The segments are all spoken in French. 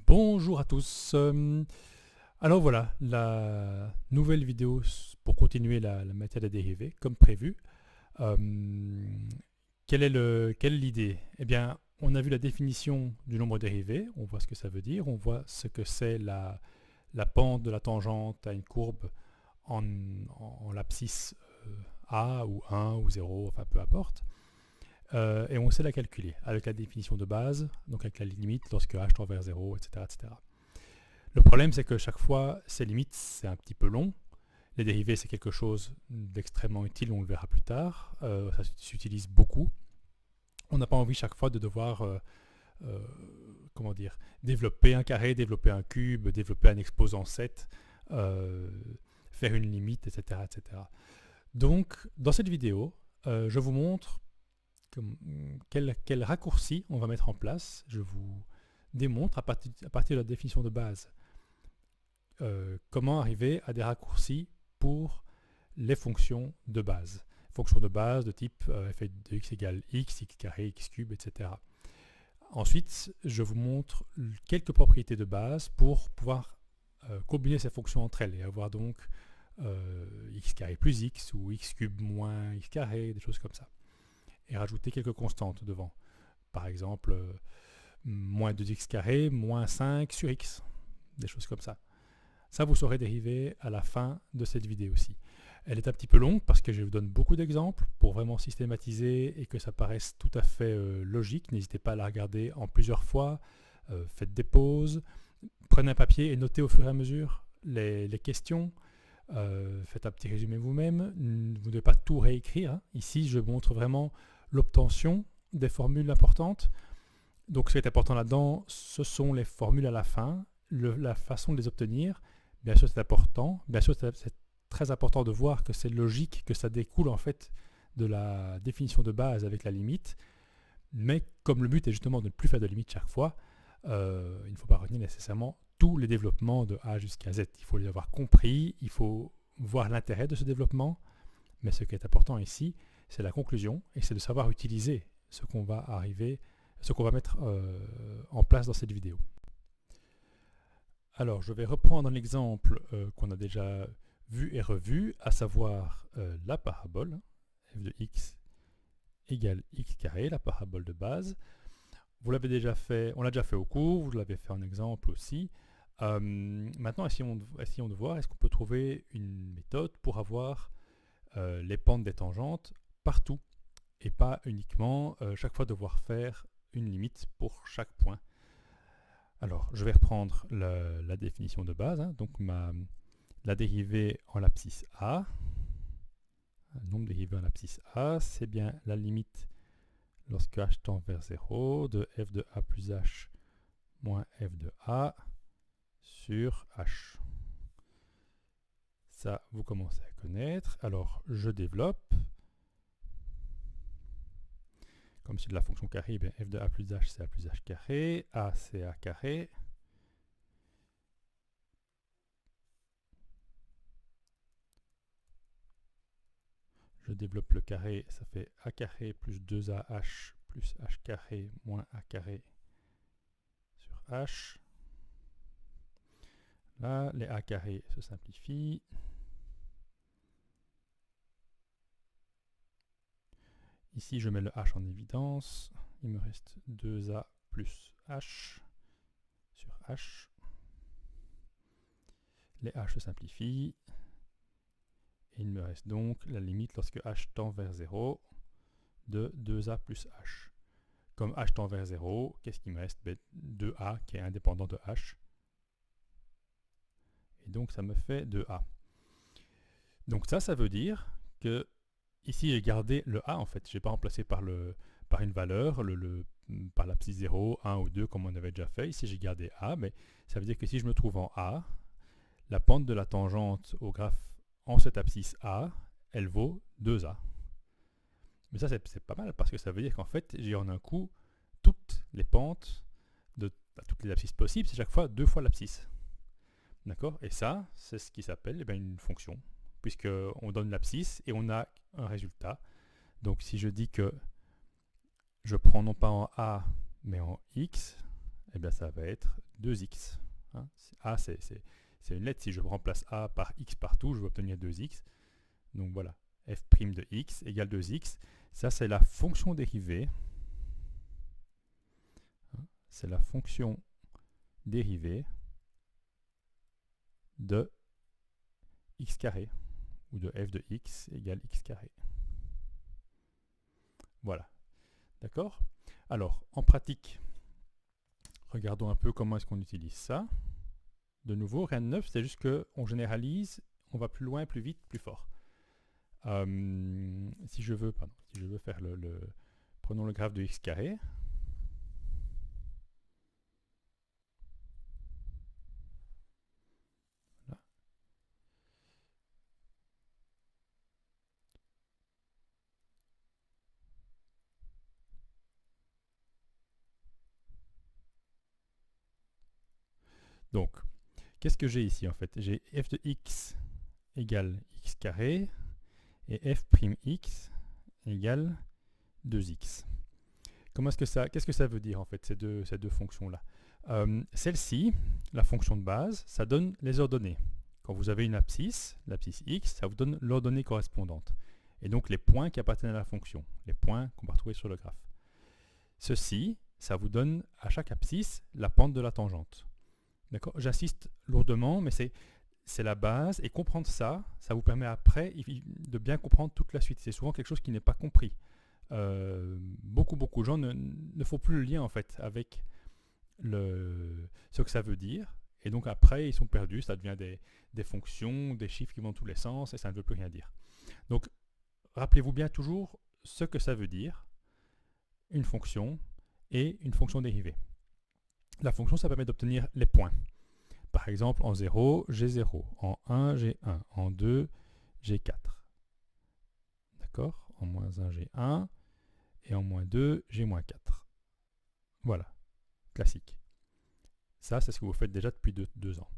Bonjour à tous. Alors voilà, la nouvelle vidéo pour continuer la matière des dérivés, comme prévu. Euh, quelle est l'idée? Eh bien, on a vu la définition du nombre dérivé, on voit ce que ça veut dire, on voit ce que c'est la pente de la tangente à une courbe en l'abscisse A ou 1 ou 0, enfin peu importe. Et on sait la calculer avec la définition de base, donc avec la limite lorsque h tend vers 0, etc., etc. Le problème, c'est que chaque fois, ces limites, c'est un petit peu long. Les dérivés, c'est quelque chose d'extrêmement utile, on le verra plus tard. Ça s'utilise beaucoup. On n'a pas envie chaque fois de devoir comment dire, développer un carré, développer un cube, développer un exposant 7, faire une limite, etc., etc. Donc, dans cette vidéo, je vous montre quel raccourci on va mettre en place. Je vous démontre à partir de la définition de base comment arriver à des raccourcis pour les fonctions de base. Fonctions de base de type f de x égale x, x carré, x cube, etc. Ensuite, je vous montre quelques propriétés de base pour pouvoir combiner ces fonctions entre elles et avoir donc x carré plus x ou x cube moins x carré, des choses comme ça. Et rajouter quelques constantes devant. Par exemple, moins 2x carré, moins 5 sur x, des choses comme ça. Ça, vous saurez dériver à la fin de cette vidéo aussi. Elle est un petit peu longue parce que je vous donne beaucoup d'exemples pour vraiment systématiser et que ça paraisse tout à fait logique. N'hésitez pas à la regarder en plusieurs fois. Faites des pauses. Prenez un papier et notez au fur et à mesure les questions. Faites un petit résumé vous-même. Vous ne devez pas tout réécrire, hein. Ici, je montre vraiment l'obtention des formules importantes. Donc, ce qui est important là-dedans, ce sont les formules à la fin, la façon de les obtenir. Bien sûr, c'est important. Bien sûr, c'est très important de voir que c'est logique, que ça découle en fait de la définition de base avec la limite. Mais comme le but est justement de ne plus faire de limite chaque fois, il ne faut pas retenir nécessairement tous les développements de A jusqu'à Z. Il faut les avoir compris, il faut voir l'intérêt de ce développement. Mais ce qui est important ici, c'est la conclusion et c'est de savoir utiliser ce qu'on va mettre en place dans cette vidéo. Alors, je vais reprendre l'exemple qu'on a déjà vu et revu, à savoir la parabole f de x égale x carré, la parabole de base. Vous l'avez déjà fait, on l'a déjà fait au cours, vous l'avez fait en exemple aussi. Maintenant, essayons de voir, est-ce qu'on peut trouver une méthode pour avoir les pentes des tangentes partout et pas uniquement chaque fois devoir faire une limite pour chaque point. Alors, je vais reprendre la définition de base, hein. Donc la dérivée en l'abscisse A, le nombre dérivé en l'abscisse A, c'est bien la limite lorsque h tend vers 0 de f de a plus h moins f de a sur h. Ça, vous commencez à connaître. Alors, je développe. Comme c'est de la fonction carré, bien, f de a plus h, c'est a plus h carré. A, c'est a carré. Je développe le carré, ça fait a carré plus 2ah plus h carré moins a carré sur h. Là, les a carrés se simplifient. Ici, je mets le h en évidence. Il me reste 2a plus h sur h. Les h se simplifient. Et il me reste donc la limite lorsque h tend vers 0 de 2a plus h. Comme h tend vers 0, qu'est-ce qui me reste? 2a qui est indépendant de h. Et donc ça me fait 2a. Donc ça veut dire que ici j'ai gardé le a en fait. Je n'ai pas remplacé par une valeur, par l'abscisse 0, 1 ou 2 comme on avait déjà fait. Ici j'ai gardé a, mais ça veut dire que si je me trouve en a, la pente de la tangente au graphe en cette abscisse a, elle vaut 2a. Mais ça c'est pas mal parce que ça veut dire qu'en fait j'ai en un coup toutes les pentes de toutes les abscisses possibles, c'est chaque fois 2 fois l'abscisse. D'accord? Et ça, c'est ce qui s'appelle une fonction, puisqu'on donne l'abscisse et on a un résultat. Donc si je dis que je prends non pas en a, mais en x, eh bien ça va être 2x. Hein. A, c'est une lettre. Si je remplace A par x partout, je vais obtenir 2x. Donc voilà, f' de x égale 2x. Ça, c'est la fonction dérivée. C'est la fonction dérivée de x carré, ou de f de x égale x carré. Voilà. D'accord? Alors, en pratique, regardons un peu comment est-ce qu'on utilise ça. De nouveau, rien de neuf, c'est juste qu'on généralise, on va plus loin, plus vite, plus fort. Si je veux faire prenons le graphe de x carré. Voilà. Donc, qu'est-ce que j'ai ici en fait? J'ai f de x égale x carré et f' x égale 2x. Qu'est-ce que ça veut dire en fait, ces deux fonctions-là? Celle-ci, la fonction de base, ça donne les ordonnées. Quand vous avez une abscisse, l'abscisse x, ça vous donne l'ordonnée correspondante. Et donc les points qui appartiennent à la fonction, les points qu'on va retrouver sur le graphe. Ceci, ça vous donne à chaque abscisse la pente de la tangente. D'accord? J'insiste lourdement, mais c'est la base, et comprendre ça, ça vous permet après de bien comprendre toute la suite. C'est souvent quelque chose qui n'est pas compris. Beaucoup de gens ne font plus le lien en fait avec ce que ça veut dire, et donc après ils sont perdus, ça devient des fonctions, des chiffres qui vont dans tous les sens, et ça ne veut plus rien dire. Donc rappelez-vous bien toujours ce que ça veut dire, une fonction et une fonction dérivée. La fonction, ça permet d'obtenir les points. Par exemple, en 0, j'ai 0. En 1, j'ai 1. En 2, j'ai 4. D'accord? En moins 1, j'ai 1. Et en moins 2, j'ai moins 4. Voilà. Classique. Ça, c'est ce que vous faites déjà depuis 2 ans.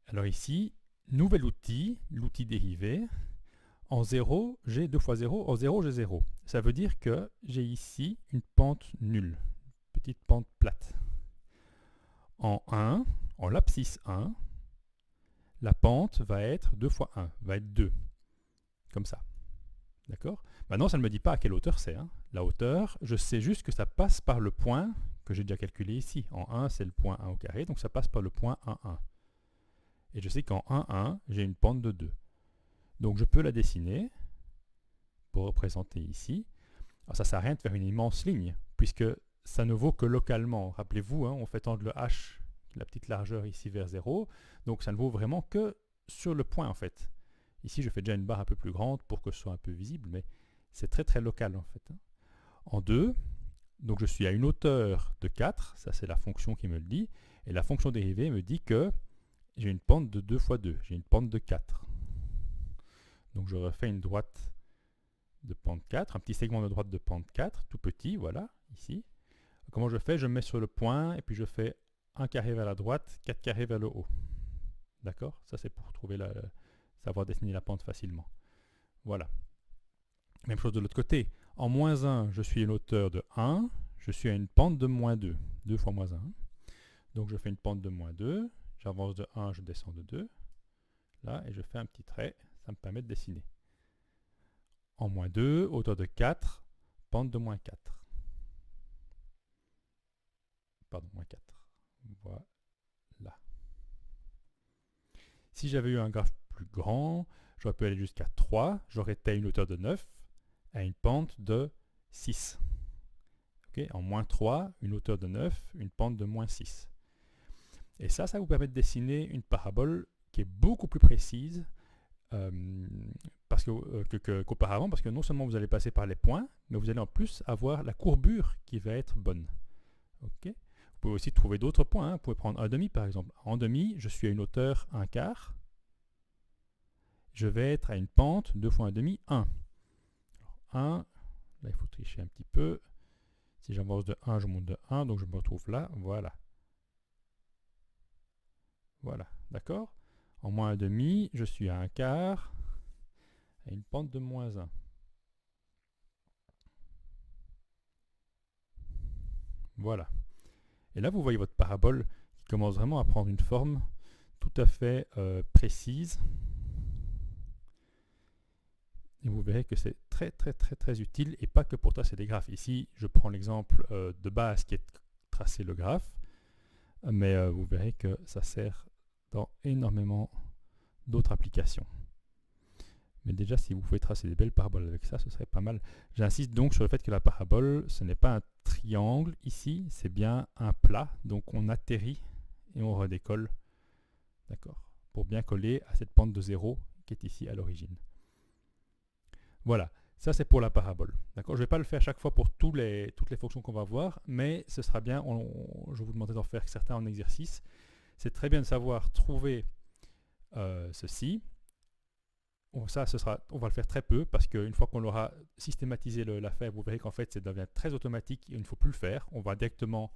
Alors ici, nouvel outil, l'outil dérivé. En 0, j'ai 2 fois 0. En 0, j'ai 0. Ça veut dire que j'ai ici une pente nulle. Petite pente plate. En 1, en l'abscisse 1, la pente va être 2 fois 1, va être 2. Comme ça. D'accord? Maintenant, ça ne me dit pas à quelle hauteur c'est. Hein. La hauteur, je sais juste que ça passe par le point que j'ai déjà calculé ici. En 1, c'est le point 1 au carré, donc ça passe par le point 1, 1. Et je sais qu'en 1, 1, j'ai une pente de 2. Donc je peux la dessiner pour représenter ici. Alors ça ne sert à rien de faire une immense ligne, puisque ça ne vaut que localement. Rappelez-vous, hein, on fait tendre le h, la petite largeur ici vers 0, donc ça ne vaut vraiment que sur le point en fait. Ici, je fais déjà une barre un peu plus grande pour que ce soit un peu visible, mais c'est très très local en fait. En 2, donc je suis à une hauteur de 4, ça c'est la fonction qui me le dit, et la fonction dérivée me dit que j'ai une pente de 2 fois 2, j'ai une pente de 4. Donc je refais une droite de pente 4, un petit segment de droite de pente 4, tout petit, voilà, ici. Comment je fais? Je me mets sur le point, et puis je fais 1 carré vers la droite, 4 carrés vers le haut. D'accord? Ça c'est pour trouver savoir dessiner la pente facilement. Voilà. Même chose de l'autre côté. En moins 1, je suis à une hauteur de 1, je suis à une pente de moins 2. 2 fois moins 1. Donc je fais une pente de moins 2, j'avance de 1, je descends de 2. Là, et je fais un petit trait, ça me permet de dessiner. En moins 2, hauteur de 4, pente de moins 4. Pardon, moins 4. Voilà. Si j'avais eu un graphe plus grand, j'aurais pu aller jusqu'à 3, j'aurais été à une hauteur de 9, à une pente de 6. Okay, en moins 3, une hauteur de 9, une pente de moins 6. Et ça vous permet de dessiner une parabole qui est beaucoup plus précise qu'auparavant, parce que non seulement vous allez passer par les points, mais vous allez en plus avoir la courbure qui va être bonne. Okay, vous pouvez aussi trouver d'autres points. Hein. Vous pouvez prendre un demi par exemple. En demi, je suis à une hauteur 1 quart. Je vais être à une pente 2 fois 1 demi, 1. Alors 1, là il faut tricher un petit peu. Si j'avance de 1, je monte de 1, donc je me retrouve là, voilà. Voilà, d'accord? En moins 1 demi, je suis à 1 quart, à une pente de moins 1. Voilà. Et là, vous voyez votre parabole qui commence vraiment à prendre une forme tout à fait précise. Et vous verrez que c'est très utile, et pas que pour tracer des graphes. Ici, je prends l'exemple de base qui est de tracer le graphe, mais vous verrez que ça sert dans énormément d'autres applications. Mais déjà, si vous pouvez tracer des belles paraboles avec ça, ce serait pas mal. J'insiste donc sur le fait que la parabole, ce n'est pas un triangle ici, c'est bien un plat. Donc on atterrit et on redécolle, d'accord, pour bien coller à cette pente de 0 qui est ici à l'origine. Voilà, ça c'est pour la parabole. D'accord, je ne vais pas le faire chaque fois pour toutes les fonctions qu'on va voir, mais ce sera bien, je vous demanderai d'en faire certains en exercice. C'est très bien de savoir trouver ceci. Ça, on va le faire très peu, parce qu'une fois qu'on aura systématisé l'affaire, vous verrez qu'en fait, ça devient très automatique et il ne faut plus le faire. On va directement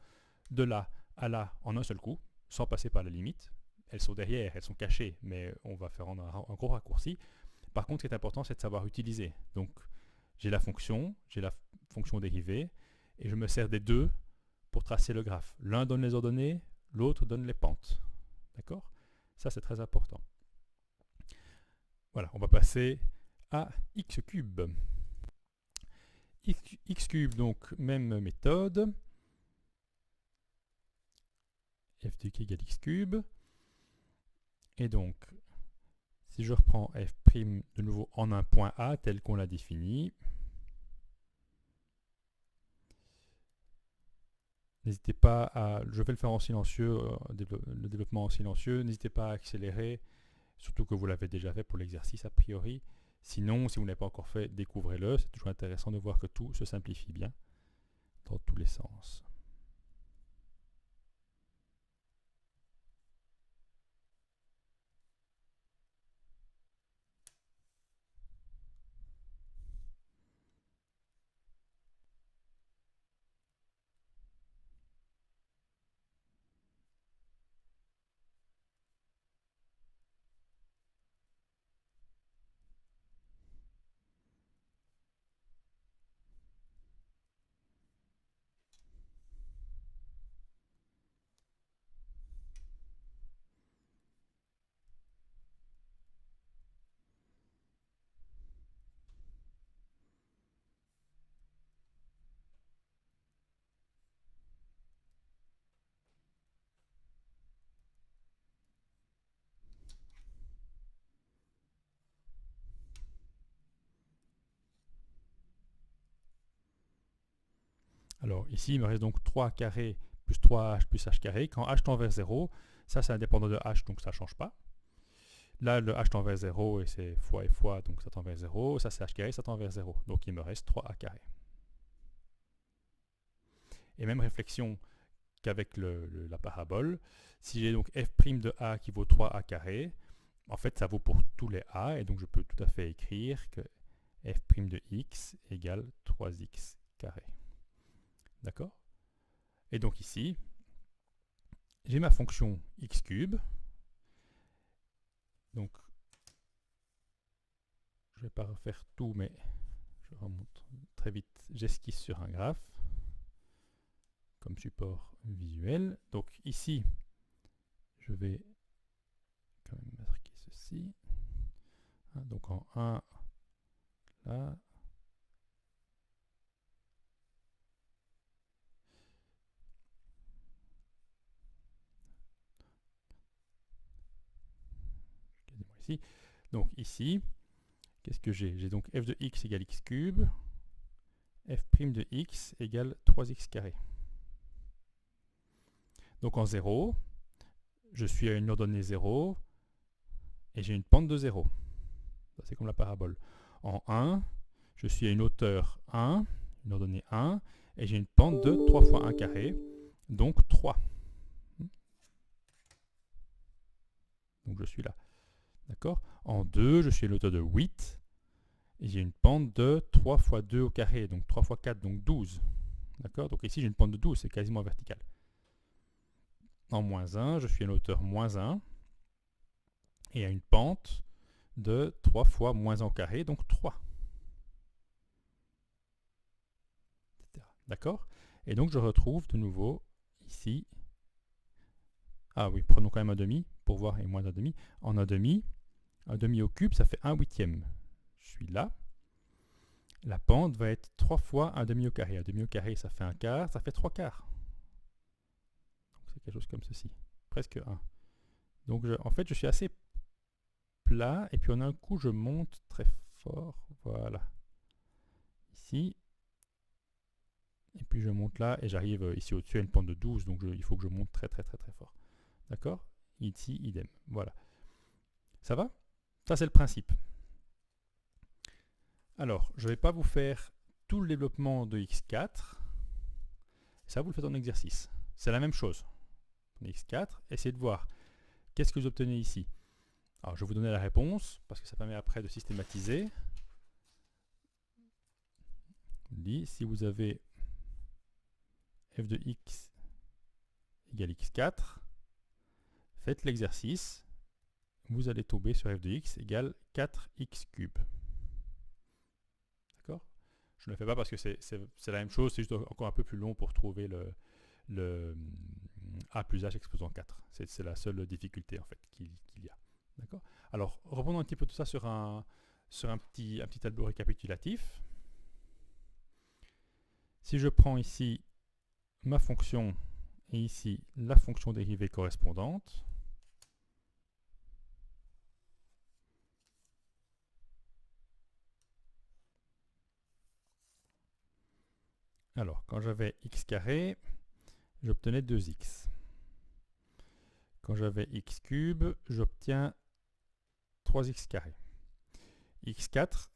de là à là en un seul coup, sans passer par la limite. Elles sont derrière, elles sont cachées, mais on va faire un gros raccourci. Par contre, ce qui est important, c'est de savoir utiliser. Donc, j'ai la fonction dérivée, et je me sers des deux pour tracer le graphe. L'un donne les ordonnées, l'autre donne les pentes. D'accord ? Ça, c'est très important. Voilà, on va passer à x cube. X cube, donc, même méthode. F de x égale x cube. Et donc, si je reprends f' de nouveau en un point A tel qu'on l'a défini, n'hésitez pas à, je vais le faire en silencieux, le développement en silencieux, n'hésitez pas à accélérer, surtout que vous l'avez déjà fait pour l'exercice a priori. Sinon, si vous n'avez pas encore fait, découvrez-le, c'est toujours intéressant de voir que tout se simplifie bien dans tous les sens. Alors ici, il me reste donc 3 carré plus 3h plus h carré. Quand h tend vers 0, ça c'est indépendant de h, donc ça ne change pas. Là, le h tend vers 0 et c'est fois et fois, donc ça tend vers 0. Ça c'est h carré, ça tend vers 0. Donc il me reste 3a carré. Et même réflexion qu'avec la parabole. Si j'ai donc f' de a qui vaut 3a carré, en fait ça vaut pour tous les a, et donc je peux tout à fait écrire que f' de x égale 3x carré. D'accord ? Et donc ici, j'ai ma fonction x cube. Donc, je ne vais pas refaire tout, mais je remonte très vite. J'esquisse sur un graphe comme support visuel. Donc ici, je vais quand même marquer ceci. Donc en 1, là. Ici. Donc ici, qu'est-ce que j'ai? J'ai donc f de x égale x cube, f' de x égale 3x carré. Donc en 0, je suis à une ordonnée 0 et j'ai une pente de 0. C'est comme la parabole. En 1, je suis à une hauteur 1, une ordonnée 1, et j'ai une pente de 3 fois 1 carré, donc 3. Donc je suis là. D'accord ? En 2, je suis à une hauteur de 8, et j'ai une pente de 3 fois 2 au carré, donc 3 fois 4, donc 12. D'accord ? Donc ici, j'ai une pente de 12, c'est quasiment vertical. En moins 1, je suis à une hauteur moins 1, et à une pente de 3 fois moins 1 au carré, donc 3. D'accord ? Et donc je retrouve de nouveau ici. Ah oui, prenons quand même un demi pour voir, et moins d'un demi. En un demi au cube, ça fait 1/8. Je suis là. La pente va être 3 fois un demi au carré. Un demi au carré, ça fait un quart, ça fait 3 quarts. Donc c'est quelque chose comme ceci. Presque 1. Donc en fait, je suis assez plat, et puis en un coup, je monte très fort. Voilà. Ici. Et puis je monte là, et j'arrive ici au-dessus à une pente de 12, donc il faut que je monte très très très très fort. D'accord? Ici, idem. Voilà. Ça va? Ça, c'est le principe. Alors, je ne vais pas vous faire tout le développement de x4. Ça, vous le faites en exercice. C'est la même chose. x4, essayez de voir qu'est-ce que vous obtenez ici. Alors, je vais vous donner la réponse, parce que ça permet après de systématiser. Je vous dis, si vous avez f de x égale x4, faites l'exercice. Vous allez tomber sur f de x égale 4x cube. D'accord? Je ne le fais pas parce que c'est la même chose, c'est juste encore un peu plus long pour trouver le a plus h exposant 4. C'est la seule difficulté en fait qu'il y a. D'accord? Alors, reprenons un petit peu tout ça sur un petit tableau récapitulatif. Si je prends ici ma fonction et ici la fonction dérivée correspondante, alors quand j'avais x carré, j'obtenais 2x. Quand j'avais x cube, j'obtiens 3x carré. x4,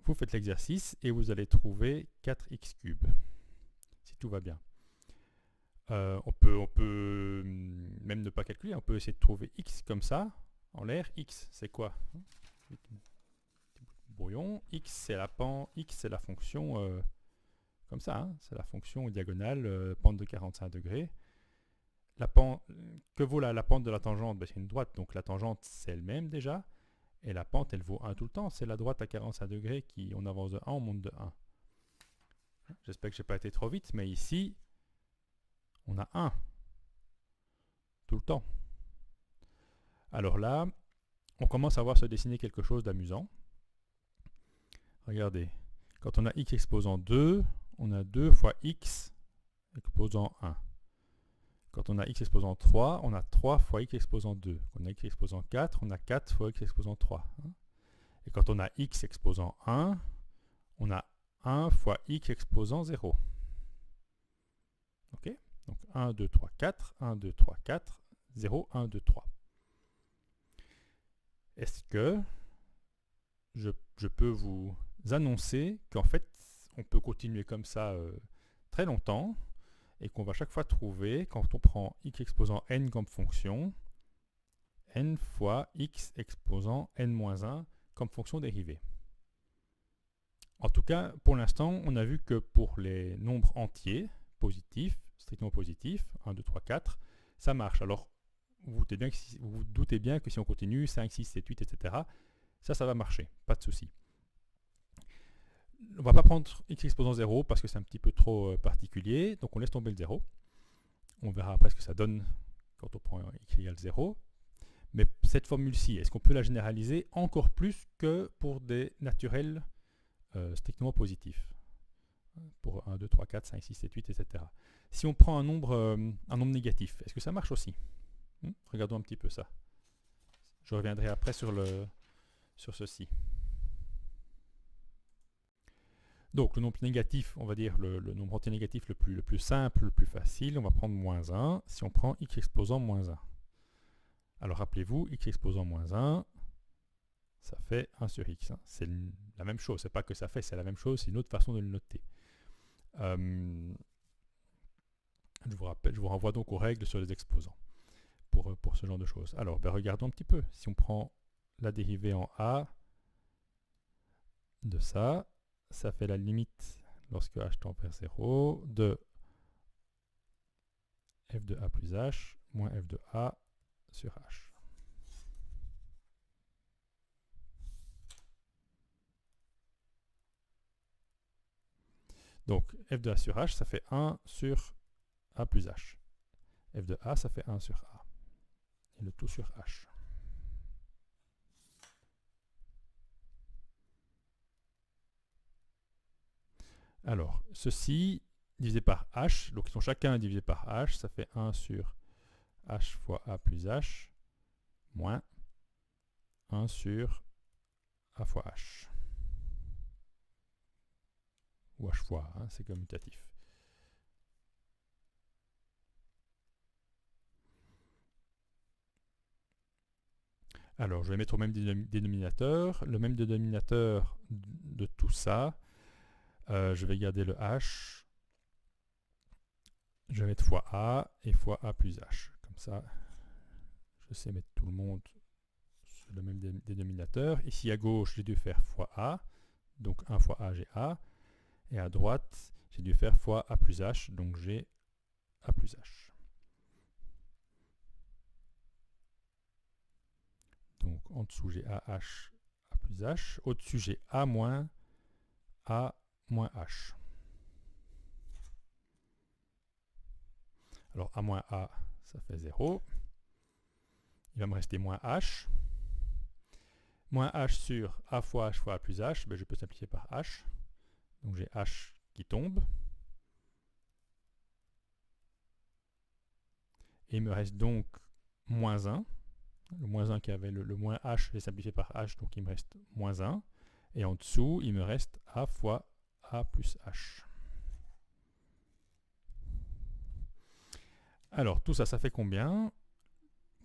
vous faites l'exercice et vous allez trouver 4x cube, si tout va bien. On peut même ne pas calculer, on peut essayer de trouver x comme ça, en l'air. X, c'est quoi? Brouillon. X, c'est la fonction comme ça, hein, c'est la fonction diagonale, pente de 45 degrés. Que vaut la pente de la tangente? C'est une droite, donc la tangente c'est elle-même déjà, et la pente elle vaut 1 tout le temps, c'est la droite à 45 degrés qui, on avance de 1, on monte de 1. J'espère que je n'ai pas été trop vite, mais ici, on a 1 tout le temps. Alors là, on commence à voir se dessiner quelque chose d'amusant. Regardez, quand on a x exposant 2, on a 2 fois x exposant 1. Quand on a x exposant 3, on a 3 fois x exposant 2. Quand on a x exposant 4, on a 4 fois x exposant 3. Et quand on a x exposant 1, on a 1 fois x exposant 0. Ok? Donc 1, 2, 3, 4, 1, 2, 3, 4, 0, 1, 2, 3. Est-ce que je peux vous annoncer qu'en fait, on peut continuer comme ça très longtemps, et qu'on va chaque fois trouver, quand on prend x exposant n comme fonction, n fois x exposant n-1 comme fonction dérivée. En tout cas, pour l'instant, on a vu que pour les nombres entiers, positifs, strictement positifs, 1, 2, 3, 4, ça marche. Alors, vous vous doutez bien que si on continue, 5, 6, 7, 8, etc., ça va marcher, pas de souci. On ne va pas prendre x exposant 0 parce que c'est un petit peu trop particulier, donc on laisse tomber le 0. On verra après ce que ça donne quand on prend x égale 0. Mais cette formule-ci, est-ce qu'on peut la généraliser encore plus que pour des naturels strictement positifs? Pour 1, 2, 3, 4, 5, 6, 7, 8, etc. Si on prend un nombre négatif, est-ce que ça marche aussi? Regardons un petit peu ça. Je reviendrai après sur ceci. Donc le nombre négatif, on va dire le nombre entier négatif le plus simple, le plus facile, on va prendre moins 1 si on prend x exposant moins 1. Alors rappelez-vous, x exposant moins 1, ça fait 1 sur x. Hein. C'est la même chose, c'est pas que ça fait, c'est la même chose, c'est une autre façon de le noter. Je vous renvoie donc aux règles sur les exposants pour ce genre de choses. Alors regardons un petit peu. Si on prend la dérivée en a de ça, ça fait la limite lorsque h tend vers 0 de f de a plus h moins f de a sur h. Donc f de a sur h, ça fait 1 sur a plus h. f de a, ça fait 1 sur a. Et le tout sur h. Alors, ceci divisé par h, donc ils sont chacun divisés par h, ça fait 1 sur h fois a plus h, moins 1 sur a fois h. Ou h fois a, c'est commutatif. Alors, je vais mettre au même dénominateur. Le même dénominateur de tout ça, je vais garder le h. Je vais mettre fois a et fois a plus h. Comme ça, je sais mettre tout le monde sur le même dénominateur. Ici à gauche, j'ai dû faire fois a. Donc 1 fois a, j'ai a. Et à droite, j'ai dû faire fois a plus h. Donc j'ai a plus h. Donc en dessous, j'ai AH, A plus H. Au-dessus, j'ai A moins A moins H. Alors A moins A, ça fait 0. Il va me rester moins H. Moins H sur A fois A plus H, ben je peux simplifier par H. Donc j'ai H qui tombe. Et il me reste donc moins 1. Le moins 1 qui avait le moins H, j'ai simplifié par H, donc il me reste moins 1. Et en dessous, il me reste A fois A plus H. Alors, tout ça, ça fait combien?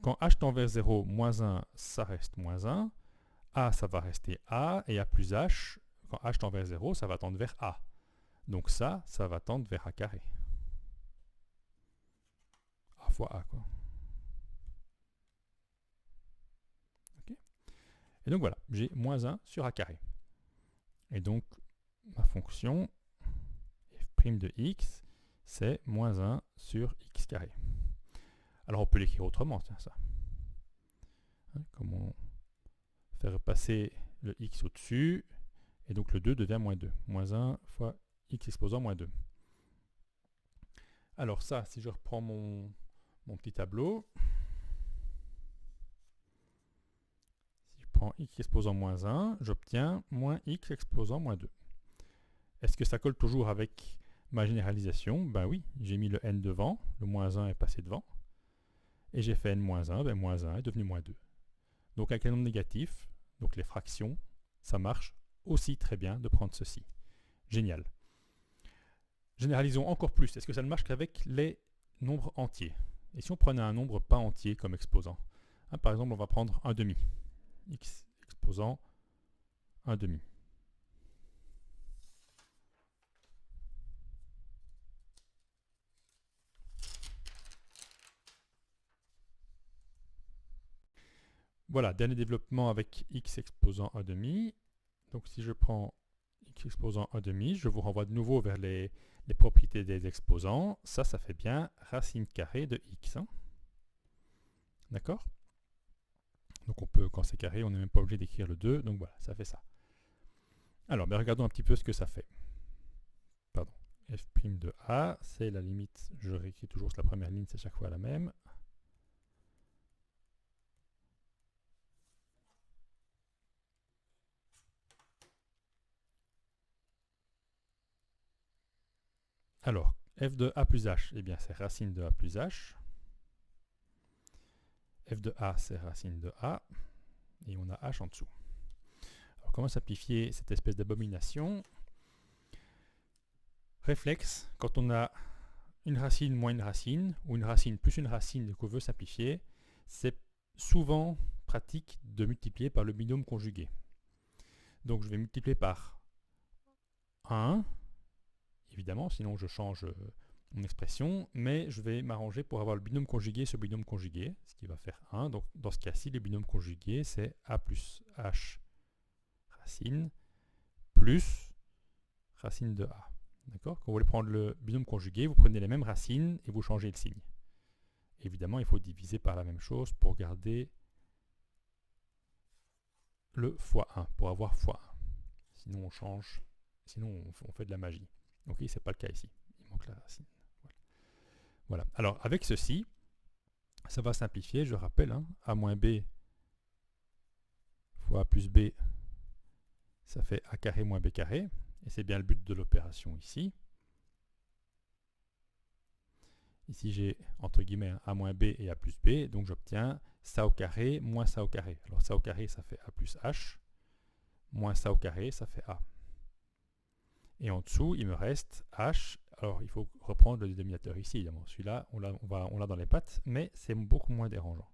Quand H tend vers 0, moins 1, ça reste moins 1. A, ça va rester A. Et A plus H, quand H tend vers 0, ça va tendre vers A. Donc ça va tendre vers A carré. A fois A, quoi. Okay. Et donc voilà, j'ai moins 1 sur A carré. Et donc, ma fonction f' de x, c'est moins 1 sur x carré. Alors on peut l'écrire autrement, tiens, ça. Comment faire passer le x au-dessus, et donc le 2 devient moins 2. Moins 1 fois x exposant moins 2. Alors ça, si je reprends mon petit tableau, si je prends x exposant moins 1, j'obtiens moins x exposant moins 2. Est-ce que ça colle toujours avec ma généralisation? Ben oui, j'ai mis le n devant, le moins 1 est passé devant, et j'ai fait n moins 1, ben moins 1 est devenu moins 2. Donc avec les nombres négatifs, donc les fractions, ça marche aussi très bien de prendre ceci. Génial. Généralisons encore plus. Est-ce que ça ne marche qu'avec les nombres entiers? Et si on prenait un nombre pas entier comme exposant? Par exemple, on va prendre un demi. X exposant un demi. Voilà, dernier développement avec x exposant 1 demi. Donc si je prends x exposant 1 demi, je vous renvoie de nouveau vers les propriétés des exposants. Ça fait bien racine carrée de x. Hein. D'accord? Donc on peut, quand c'est carré, on n'est même pas obligé d'écrire le 2. Donc voilà, ça fait ça. Alors, mais regardons un petit peu ce que ça fait. Pardon. F' de A, c'est la limite, je réécris toujours la première ligne, c'est chaque fois la même. Alors, f de a plus h, eh bien c'est racine de a plus h. F de a, c'est racine de a. Et on a h en dessous. Alors, comment simplifier cette espèce d'abomination? Réflexe, quand on a une racine moins une racine, ou une racine plus une racine qu'on veut simplifier, c'est souvent pratique de multiplier par le binôme conjugué. Donc je vais multiplier par 1, évidemment, sinon je change mon expression, mais je vais m'arranger pour avoir le binôme conjugué sur binôme conjugué, ce qui va faire 1. Donc dans ce cas-ci, le binôme conjugué, c'est a plus h racine plus racine de a. D'accord? Quand vous voulez prendre le binôme conjugué, vous prenez les mêmes racines et vous changez le signe. Évidemment, il faut diviser par la même chose pour garder le fois 1, pour avoir fois 1. Sinon, on change, sinon on fait de la magie. Ok, c'est pas le cas ici. Il manque la racine. Voilà. Alors, avec ceci, ça va simplifier, je rappelle, hein, a moins b fois a plus b, ça fait a carré moins b carré, et c'est bien le but de l'opération ici. Ici, j'ai entre guillemets a moins b et a plus b, donc j'obtiens ça au carré moins ça au carré. Alors ça au carré, ça fait a plus h, moins ça au carré, ça fait a. Et en dessous, il me reste h. Alors, il faut reprendre le dénominateur ici, évidemment. Celui-là, on l'a dans les pattes, mais c'est beaucoup moins dérangeant.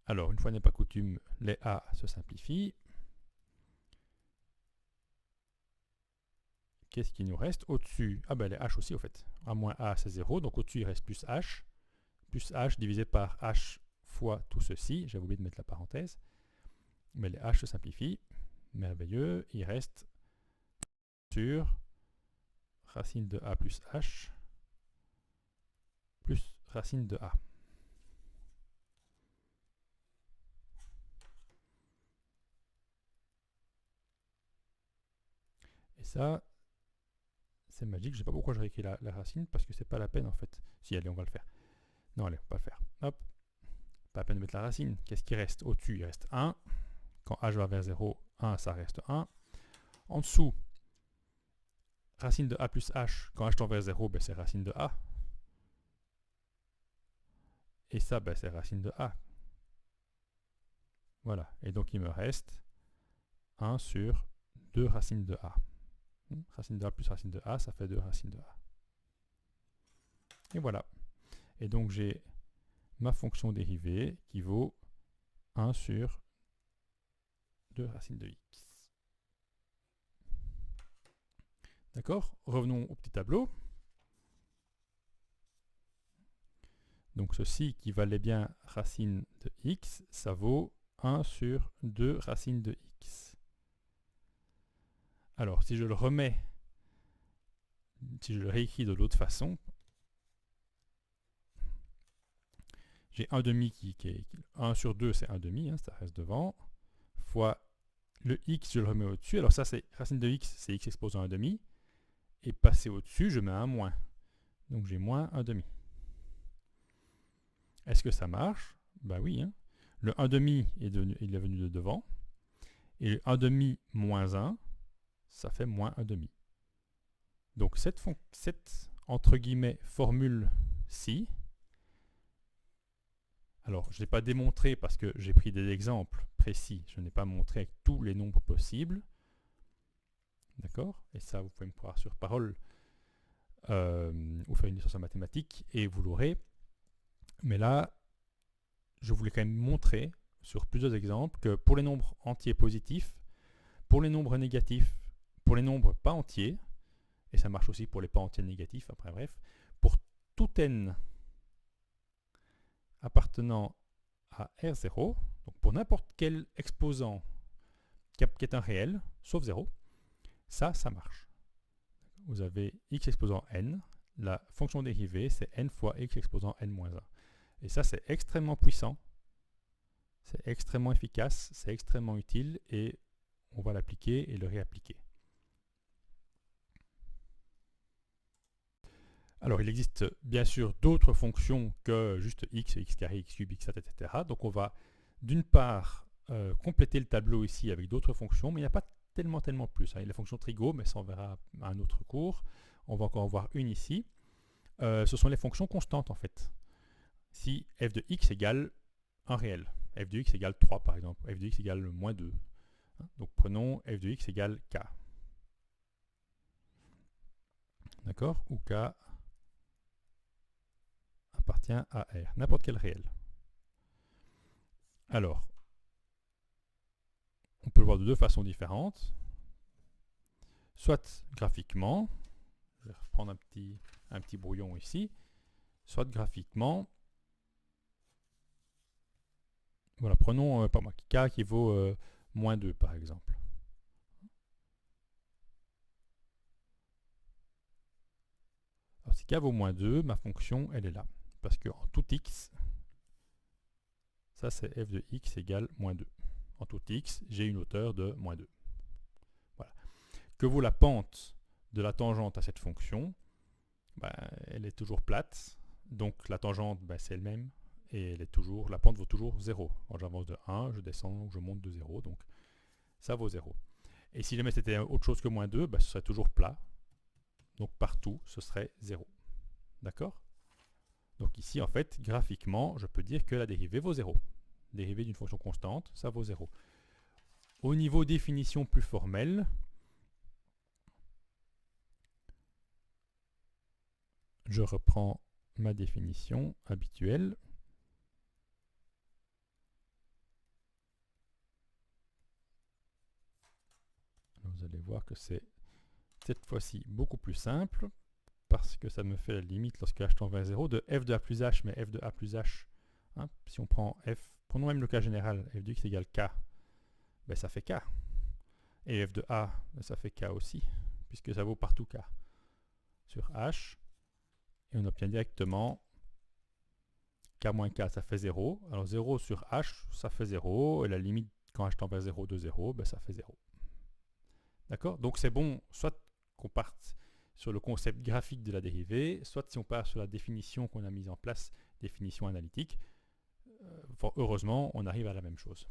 Alors, une fois n'est pas coutume, les a se simplifient. Qu'est-ce qui nous reste au-dessus? Ah ben les h aussi, au fait. A moins a, c'est 0, donc au-dessus, il reste plus h divisé par h fois tout ceci. J'avais oublié de mettre la parenthèse. Mais les h se simplifient. Merveilleux. Il reste sur racine de a plus h plus racine de a. Et ça, c'est magique. Je ne sais pas pourquoi je réécris la racine, parce que c'est pas la peine en fait. Si, allez, on va le faire. Non, allez, on va le faire. Hop. Pas la peine de mettre la racine. Qu'est-ce qui reste au-dessus? Il reste 1. Quand h va vers 0, 1, ça reste 1. En dessous, racine de a plus h, quand h tend vers 0, ben, c'est racine de a. Et ça, ben, c'est racine de a. Voilà. Et donc, il me reste 1 sur 2 racines de a. Racine de a plus racine de a, ça fait 2 racines de a. Et voilà. Et donc, j'ai ma fonction dérivée qui vaut 1 sur 2 racines de x. D'accord? Revenons au petit tableau. Donc ceci qui valait bien racine de x, ça vaut 1 sur 2 racines de x. Alors si je le remets, si je le réécris de l'autre façon, j'ai 1 demi qui est 1 sur 2, c'est 1 demi, hein, ça reste devant, fois le x, je le remets au-dessus. Alors ça, c'est racine de x, c'est x exposant 1 demi. Et passer au-dessus, je mets un moins. Donc j'ai moins 1 demi. Est-ce que ça marche? Ben oui. Hein. Le 1 demi, il est venu de devant. Et le 1 demi moins 1, ça fait moins 1 demi. Donc cette entre guillemets, formule-ci, alors je ne l'ai pas démontré parce que j'ai pris des exemples précis. Je n'ai pas montré avec tous les nombres possibles. D'accord? Et ça, vous pouvez me croire sur parole ou faire une licence en mathématiques et vous l'aurez. Mais là, je voulais quand même montrer sur plusieurs exemples que pour les nombres entiers positifs, pour les nombres négatifs, pour les nombres pas entiers, et ça marche aussi pour les pas entiers négatifs, après bref, pour tout n appartenant à R0, donc pour n'importe quel exposant qui est un réel, sauf 0, ça marche. Vous avez x exposant n, la fonction dérivée, c'est n fois x exposant n-1. Et ça, c'est extrêmement puissant, c'est extrêmement efficace, c'est extrêmement utile, et on va l'appliquer et le réappliquer. Alors, il existe bien sûr d'autres fonctions que juste x, x carré, x cube, x hat, etc. Donc, on va d'une part compléter le tableau ici avec d'autres fonctions, mais il n'y a pas tellement plus. Il y a la fonction trigo, mais ça on verra à un autre cours. On va encore en voir une ici. Ce sont les fonctions constantes en fait. Si f de x égale un réel, f de x égale 3 par exemple, f de x égale moins 2. Donc prenons f de x égale k. D'accord? Où k appartient à R, n'importe quel réel. Alors, on peut le voir de deux façons différentes. Soit graphiquement, je vais reprendre un petit brouillon ici, soit graphiquement, voilà, prenons k qui vaut moins 2 par exemple. Alors si k vaut moins 2, ma fonction elle est là. Parce qu'en tout x, ça c'est f de x égale moins 2. En tout x, j'ai une hauteur de moins 2. Voilà. que vaut la pente de la tangente à cette fonction, ben, elle est toujours plate. Donc la tangente, ben, c'est elle-même. Et elle est toujours, la pente vaut toujours 0. Quand j'avance de 1, je descends ou je monte de 0. Donc ça vaut 0. Et si jamais c'était autre chose que moins 2, ben, ce serait toujours plat. Donc partout, ce serait 0. D'accord? Donc ici, en fait, graphiquement, je peux dire que la dérivée vaut 0. Dérivée d'une fonction constante, ça vaut 0. Au niveau définition plus formelle, je reprends ma définition habituelle. Vous allez voir que c'est cette fois-ci beaucoup plus simple, parce que ça me fait la limite lorsque h tend vers 0 de f de a plus h, mais f de a plus h. Hein, si on prend f, prenons même le cas général, f de x égale k, ben ça fait k. Et f de a, ben ça fait k aussi, puisque ça vaut partout k sur h. Et on obtient directement k moins k, ça fait 0. Alors 0 sur h, ça fait 0. Et la limite, quand h tend vers 0 de 0, ben ça fait 0. D'accord? Donc c'est bon, soit qu'on parte sur le concept graphique de la dérivée, soit si on part sur la définition qu'on a mise en place, définition analytique, heureusement, on arrive à la même chose.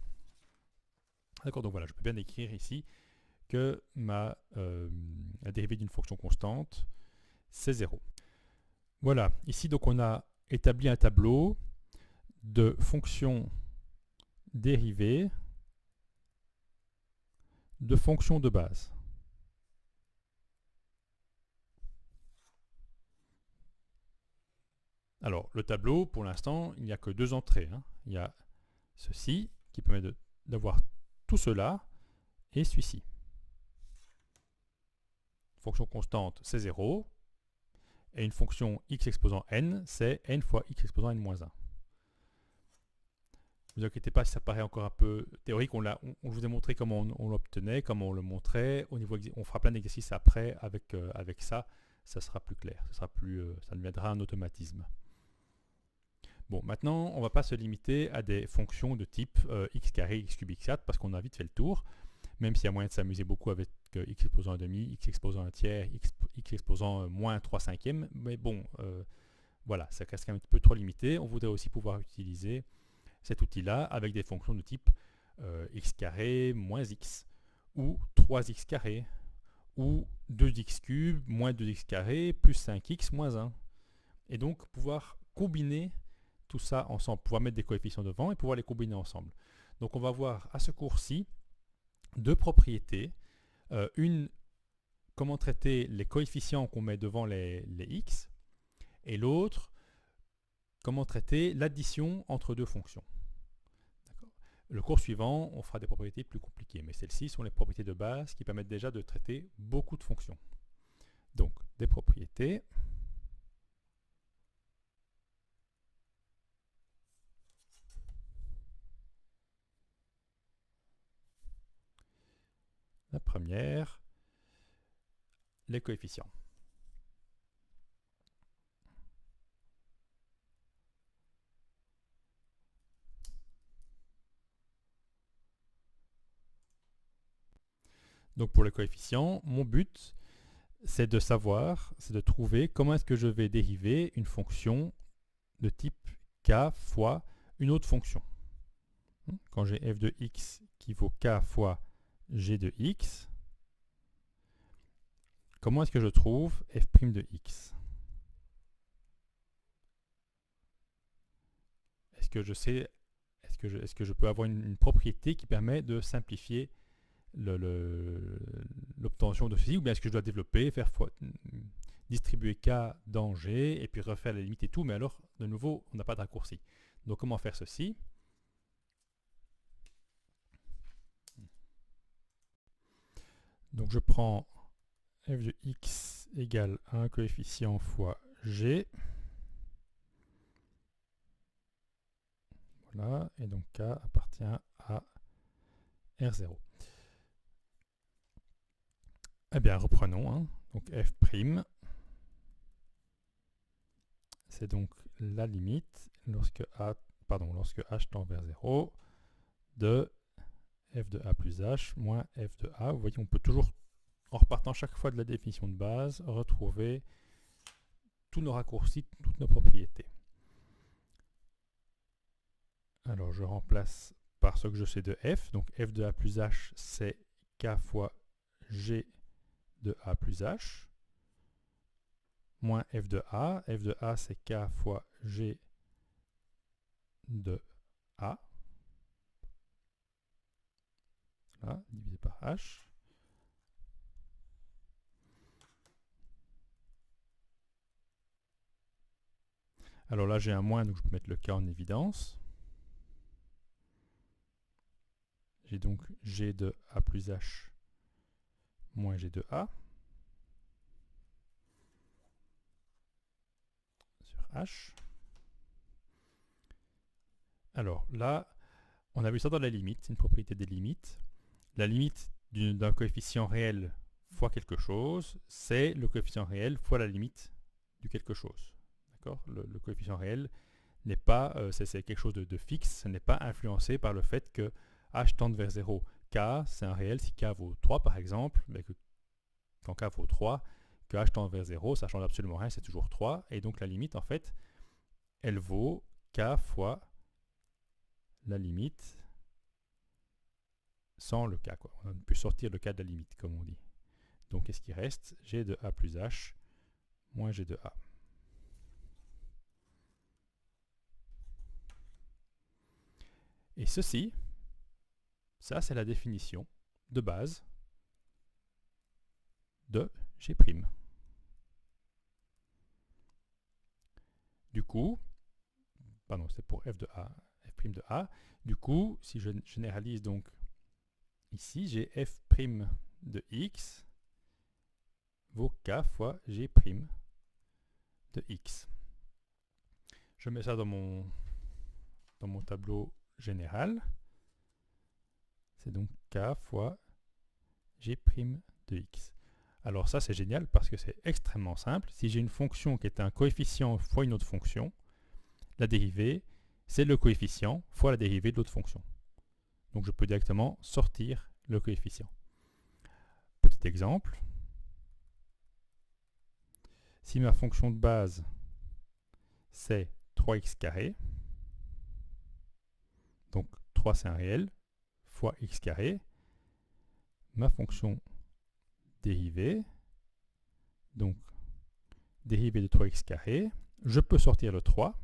D'accord? Donc voilà, je peux bien écrire ici que la dérivée d'une fonction constante, c'est 0. Voilà, ici donc on a établi un tableau de fonctions dérivées de fonctions de base. Alors, le tableau, pour l'instant, il n'y a que deux entrées. Hein. Il y a ceci, qui permet d'avoir tout cela, et celui-ci. Fonction constante, c'est 0. Et une fonction x exposant n, c'est n fois x exposant n-1. Ne vous inquiétez pas si ça paraît encore un peu théorique. On vous a montré comment on l'obtenait, comment on le montrait. On fera plein d'exercices après avec ça. Ça sera plus clair. Ça deviendra un automatisme. Bon, maintenant, on ne va pas se limiter à des fonctions de type x carré, x cube, x4, parce qu'on a vite fait le tour, même s'il y a moyen de s'amuser beaucoup avec x exposant un demi, x exposant un tiers, x exposant moins 3/5, mais bon, voilà, ça reste quand même un peu trop limité. On voudrait aussi pouvoir utiliser cet outil-là avec des fonctions de type x carré moins x, ou 3x carré, ou 2x cube moins 2x carré plus 5x moins 1. Et donc, pouvoir combiner tout ça ensemble, pouvoir mettre des coefficients devant et pouvoir les combiner ensemble. Donc on va voir à ce cours-ci deux propriétés. Une, comment traiter les coefficients qu'on met devant les x, et l'autre, comment traiter l'addition entre deux fonctions. Le cours suivant, on fera des propriétés plus compliquées, mais celles-ci sont les propriétés de base qui permettent déjà de traiter beaucoup de fonctions. Donc, des propriétés. La première, les coefficients. Donc pour les coefficients, mon but, c'est de savoir, c'est de trouver comment est-ce que je vais dériver une fonction de type k fois une autre fonction. Quand j'ai f de x qui vaut k fois g de x, comment est-ce que je trouve f' de x? Est-ce que je sais, est-ce que je peux avoir une propriété qui permet de simplifier l'obtention de ceci, ou bien est-ce que je dois développer, distribuer k dans g, et puis refaire la limite et tout, mais alors, de nouveau, on n'a pas de raccourci. Donc comment faire ceci? Donc je prends f de x égale un coefficient fois g. Voilà, et donc k appartient à R0. Eh bien, reprenons. Hein. Donc f', c'est donc la limite lorsque h tend vers 0 de f de a plus h moins f de a. Vous voyez, on peut toujours en repartant chaque fois de la définition de base, retrouver tous nos raccourcis, toutes nos propriétés. Alors je remplace par ce que je sais de f. Donc f de a plus h, c'est k fois g de a plus h, moins f de a. F de a, c'est k fois g de a, là, divisé par h. Alors là, j'ai un moins, donc je peux mettre le k en évidence. J'ai donc g de a plus h moins g de a sur h. Alors là, on a vu ça dans la limite, une propriété des limites. La limite d'un coefficient réel fois quelque chose, c'est le coefficient réel fois la limite du quelque chose. D'accord ? Le coefficient réel n'est pas, c'est quelque chose de fixe, ce n'est pas influencé par le fait que h tende vers 0. K, c'est un réel, si k vaut 3 par exemple, mais que quand k vaut 3, que h tend vers 0, ça ne change absolument rien, c'est toujours 3. Et donc la limite, en fait, elle vaut k fois la limite sans le k, quoi. On peut sortir le k de la limite, comme on dit. Donc qu'est-ce qui reste? G de a plus h moins g de a. Et ceci, ça c'est la définition de base de G'. Du coup, pardon, c'est pour f de a, f' de a. Du coup, si je généralise donc ici, j'ai f' de x vaut k fois g' de x. Je mets ça dans mon tableau général. C'est donc k fois g' de x. Alors ça c'est génial parce que c'est extrêmement simple. Si j'ai une fonction qui est un coefficient fois une autre fonction, la dérivée c'est le coefficient fois la dérivée de l'autre fonction. Donc je peux directement sortir le coefficient. Petit exemple. Si ma fonction de base c'est 3x carré, donc 3 c'est un réel, fois x carré, ma fonction dérivée, donc dérivée de 3x carré, je peux sortir le 3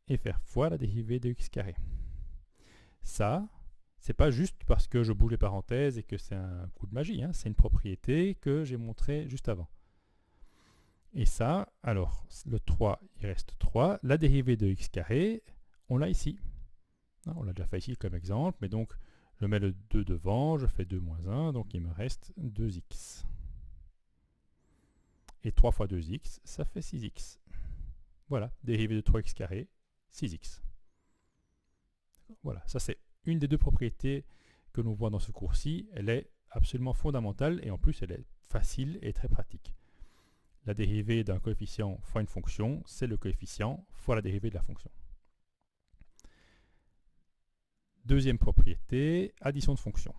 et faire fois la dérivée de x carré. Ça, c'est pas juste parce que je bouge les parenthèses et que c'est un coup de magie, hein, c'est une propriété que j'ai montrée juste avant. Et ça, alors, le 3, il reste 3. La dérivée de x carré, on l'a ici. On l'a déjà fait ici comme exemple, mais donc je mets le 2 devant, je fais 2 moins 1, donc il me reste 2x. Et 3 fois 2x, ça fait 6x. Voilà, dérivée de 3x carré, 6x. Voilà, ça c'est une des deux propriétés que l'on voit dans ce cours-ci. Elle est absolument fondamentale et en plus elle est facile et très pratique. La dérivée d'un coefficient fois une fonction, c'est le coefficient fois la dérivée de la fonction. Deuxième propriété, addition de fonctions.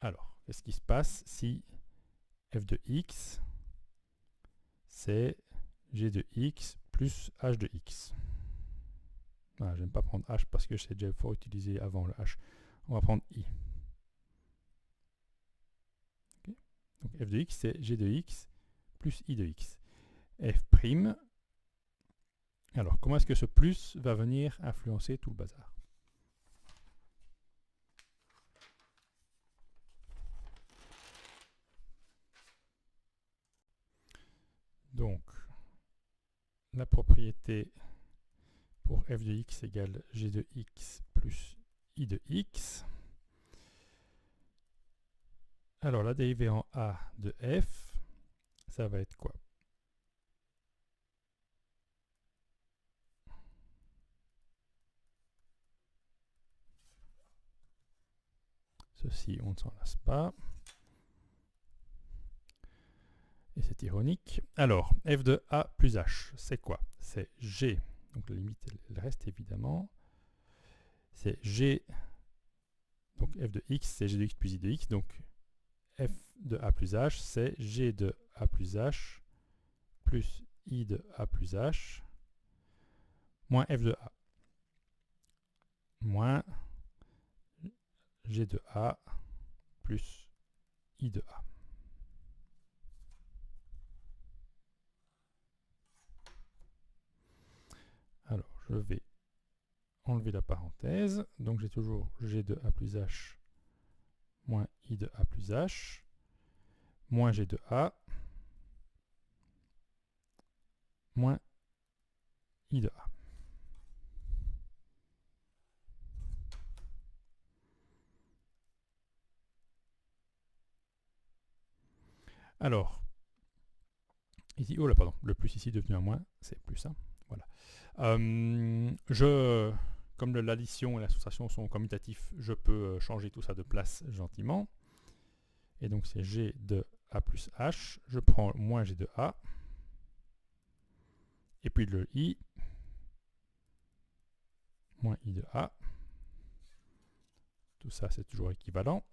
Alors, qu'est-ce qui se passe si f de x, c'est g de x plus h de x? Ah, je n'aime pas prendre h parce que c'est déjà fort utilisé avant le h. On va prendre i. Okay. Donc f de x, c'est g de x plus i de x. F'. Alors, comment est-ce que ce plus va venir influencer tout le bazar? Donc, la propriété pour f de x égale g de x plus i de x. Alors, la dérivée en a de f, ça va être quoi? Ceci, on ne s'en lasse pas. Et c'est ironique. Alors, f de a plus h, c'est quoi? C'est g. Donc la limite, elle reste évidemment. c'est g, donc f de x, c'est g de x plus i de x, donc f de a plus h, c'est g de a plus h plus i de a plus h moins f de a moins g de a plus i de a. Alors, je vais enlever la parenthèse. Donc, j'ai toujours g de a plus h moins i de a plus h moins g de a moins i de a. Alors, ici, oh là, pardon, le plus ici est devenu un moins, c'est plus, hein, voilà. Comme l'addition et la soustraction sont commutatifs, je peux changer tout ça de place gentiment. Et donc c'est g de a plus h, je prends moins g de a, et puis le i, moins i de a, tout ça c'est toujours équivalent.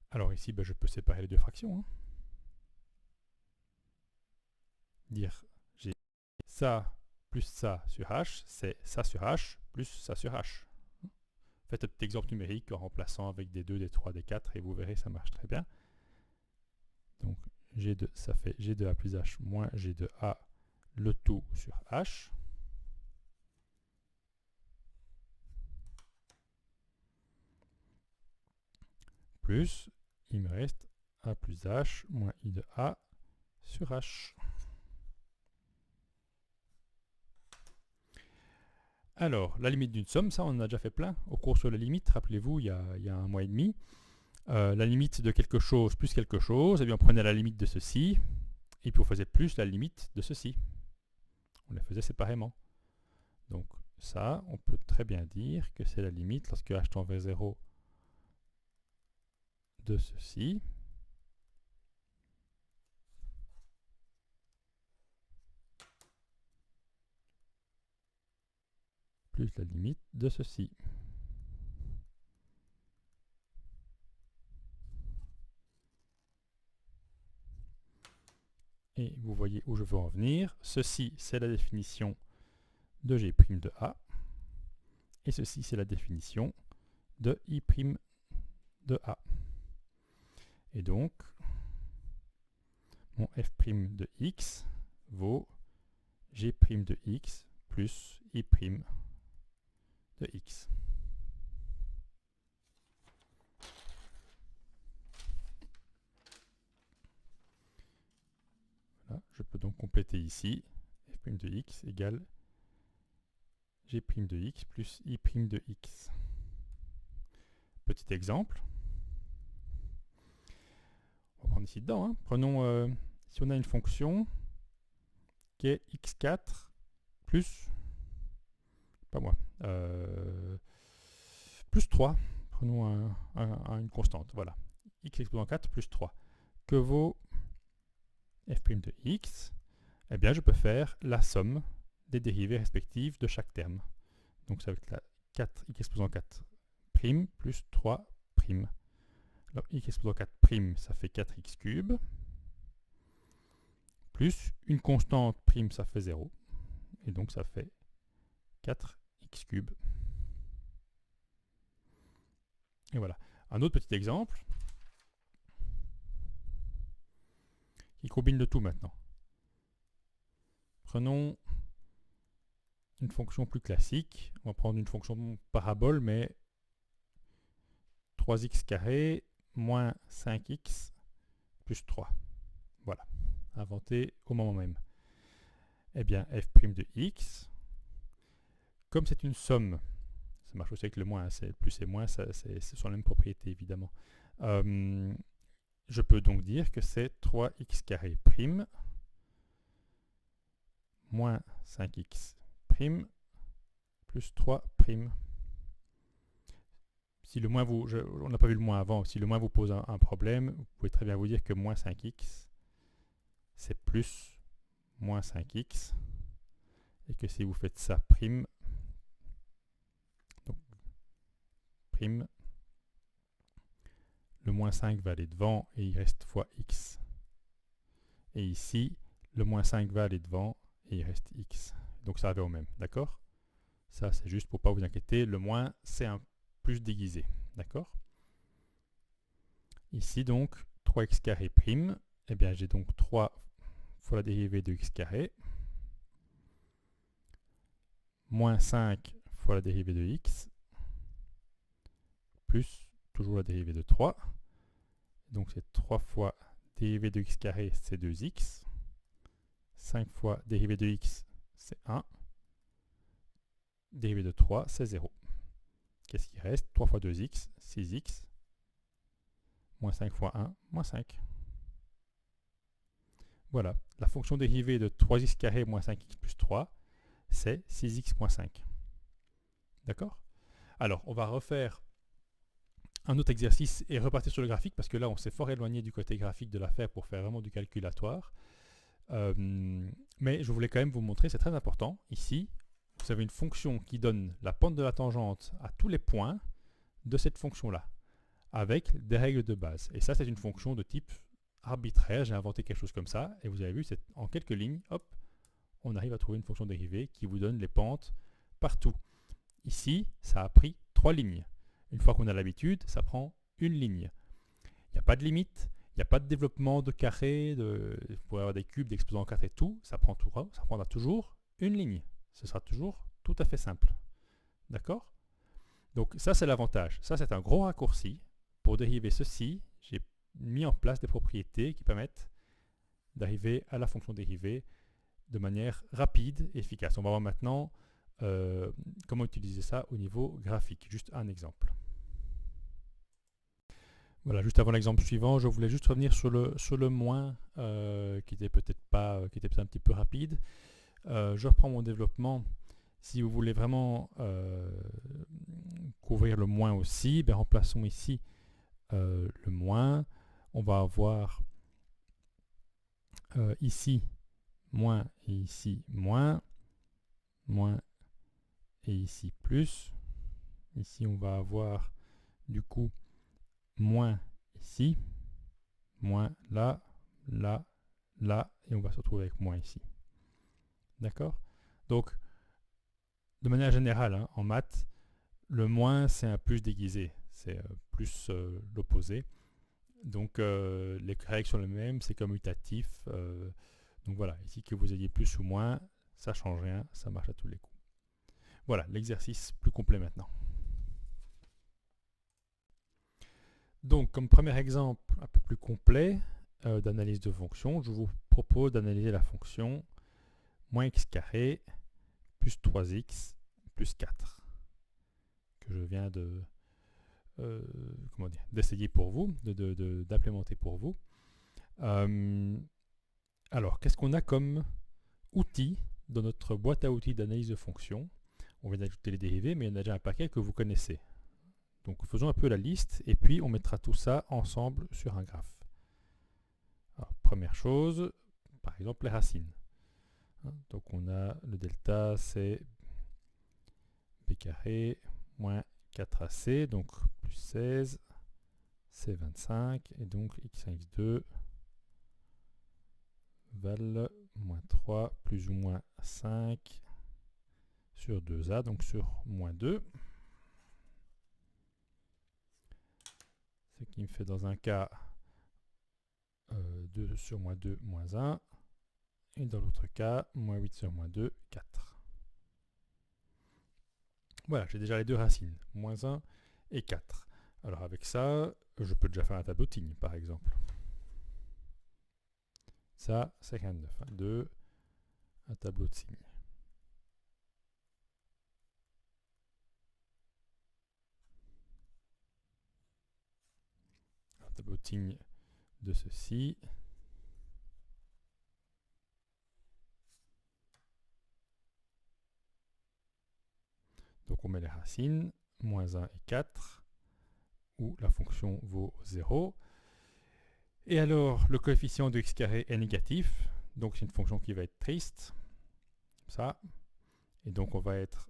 Alors ici, je peux séparer les deux fractions. Hein. Dire j'ai ça plus ça sur h, c'est ça sur h plus ça sur h. Faites un petit exemple numérique en remplaçant avec des 2, des 3, des 4 et vous verrez, ça marche très bien. Donc G2, ça fait G de A plus H moins G de A, le tout sur H. Plus, il me reste A plus H moins I de A sur H. Alors, la limite d'une somme, ça on en a déjà fait plein. Au cours sur la limite, rappelez-vous, il y a un mois et demi. La limite de quelque chose plus quelque chose, et bien on prenait la limite de ceci, et puis on faisait plus la limite de ceci. On les faisait séparément. Donc ça, on peut très bien dire que c'est la limite lorsque h tend vers 0 de ceci. Plus la limite de ceci. Et vous voyez où je veux en venir. Ceci, c'est la définition de G' de A. Et ceci, c'est la définition de I' de A. Et donc, mon f' de x vaut G' de x plus I' de x. Voilà, je peux donc compléter ici f' de x égale G' de x plus I' de x. Petit exemple. On va prendre ici dedans. Hein. Prenons, si on a une fonction qui est x4 plus, pas moi, plus 3. Prenons une constante. Voilà. X exposant 4 plus 3. Que vaut f' de x? Eh bien, je peux faire la somme des dérivées respectives de chaque terme. Donc, ça va être la 4x exposant 4' plus 3'. Alors, x exposant 4', ça fait 4x cube. Plus une constante prime, ça fait 0. Et donc, ça fait 4x cube. Et voilà. Un autre petit exemple qui combine le tout maintenant. Prenons une fonction plus classique. On va prendre une fonction parabole, mais 3x carré moins 5x plus 3. Voilà. Inventé au moment même. Eh bien, f' de x, comme c'est une somme, ça marche aussi avec le moins, plus et moins, ce sont les mêmes propriétés évidemment. Je peux donc dire que c'est 3x carré prime moins 5x prime plus 3 prime. Si le moins vous, on n'a pas vu le moins avant, si le moins vous pose un problème, vous pouvez très bien vous dire que moins 5x, c'est plus moins 5x, c'est que si vous faites ça prime, donc prime, le moins 5 va aller devant et il reste fois x. Et ici, le moins 5 va aller devant et il reste x. Donc ça revient au même, d'accord? Ça, c'est juste pour ne pas vous inquiéter. Le moins, c'est un plus déguisé, d'accord? Ici, donc, 3x carré prime. Eh bien, j'ai donc 3 fois la dérivée de x carré, moins 5 fois la dérivée de x, plus toujours la dérivée de 3. Donc, c'est 3 fois dérivée de x carré, c'est 2x. 5 fois dérivée de x, c'est 1. Dérivée de 3, c'est 0. Qu'est-ce qui reste? 3 fois 2x, 6x. Moins 5 fois 1, moins 5. Voilà, la fonction dérivée de 3x carré moins 5x plus 3, c'est 6x moins 5. D'accord? Alors, on va refaire un autre exercice et repartir sur le graphique, parce que là, on s'est fort éloigné du côté graphique de l'affaire pour faire vraiment du calculatoire. Mais je voulais quand même vous montrer, c'est très important. Ici, vous avez une fonction qui donne la pente de la tangente à tous les points de cette fonction-là, avec des règles de base. Et ça, c'est une fonction de type arbitraire. J'ai inventé quelque chose comme ça, et vous avez vu, c'est en quelques lignes, hop, on arrive à trouver une fonction dérivée qui vous donne les pentes partout. Ici, ça a pris 3 lignes. Une fois qu'on a l'habitude, ça prend une ligne. Il n'y a pas de limite, il n'y a pas de développement de carré, vous pourrez avoir des cubes, d'exposants 4 et tout, ça prendra toujours une ligne. Ce sera toujours tout à fait simple. D'accord? Donc ça, c'est l'avantage. Ça, c'est un gros raccourci. Pour dériver ceci, j'ai mis en place des propriétés qui permettent d'arriver à la fonction dérivée de manière rapide et efficace. On va voir maintenant comment utiliser ça au niveau graphique. Juste un exemple. Voilà, juste avant l'exemple suivant, je voulais juste revenir sur le moins qui était peut-être un petit peu rapide. Je reprends mon développement. Si vous voulez vraiment couvrir le moins aussi, ben remplaçons ici le moins. On va avoir ici moins et ici moins et ici plus. Ici, on va avoir du coup moins ici, moins là, là, là, et on va se retrouver avec moins ici. D'accord? Donc, de manière générale, hein, en maths, le moins, c'est un plus déguisé. C'est plus l'opposé. Donc, les règles sont les mêmes, c'est commutatif. Donc voilà, ici que vous ayez plus ou moins, ça ne change rien, ça marche à tous les coups. Voilà, l'exercice plus complet maintenant. Donc, comme premier exemple un peu plus complet d'analyse de fonction, je vous propose d'analyser la fonction moins x carré plus 3x plus 4 que je viens d'essayer pour vous, d'implémenter pour vous. Alors, qu'est-ce qu'on a comme outil dans notre boîte à outils d'analyse de fonction? On vient d'ajouter les dérivés, mais il y en a déjà un paquet que vous connaissez. Donc faisons un peu la liste et puis on mettra tout ça ensemble sur un graphe. Alors, première chose, par exemple les racines. Donc on a le delta, c'est b carré moins 4ac, donc plus 16, c'est 25, et donc x1, x2 valent moins 3 plus ou moins 5 sur 2a, donc sur moins 2. Ce qui me fait dans un cas 2 sur moins 2, moins 1. Et dans l'autre cas, moins 8 sur moins 2, 4. Voilà, j'ai déjà les deux racines, moins 1 et 4. Alors avec ça, je peux déjà faire un tableau de signes, par exemple. Ça, c'est rien de neuf. 2, un tableau de signes. Un tableau de signes de ceci. Donc on met les racines, moins 1 et 4, où la fonction vaut 0. Et alors, le coefficient de x carré est négatif, donc c'est une fonction qui va être triste, comme ça. Et donc on va être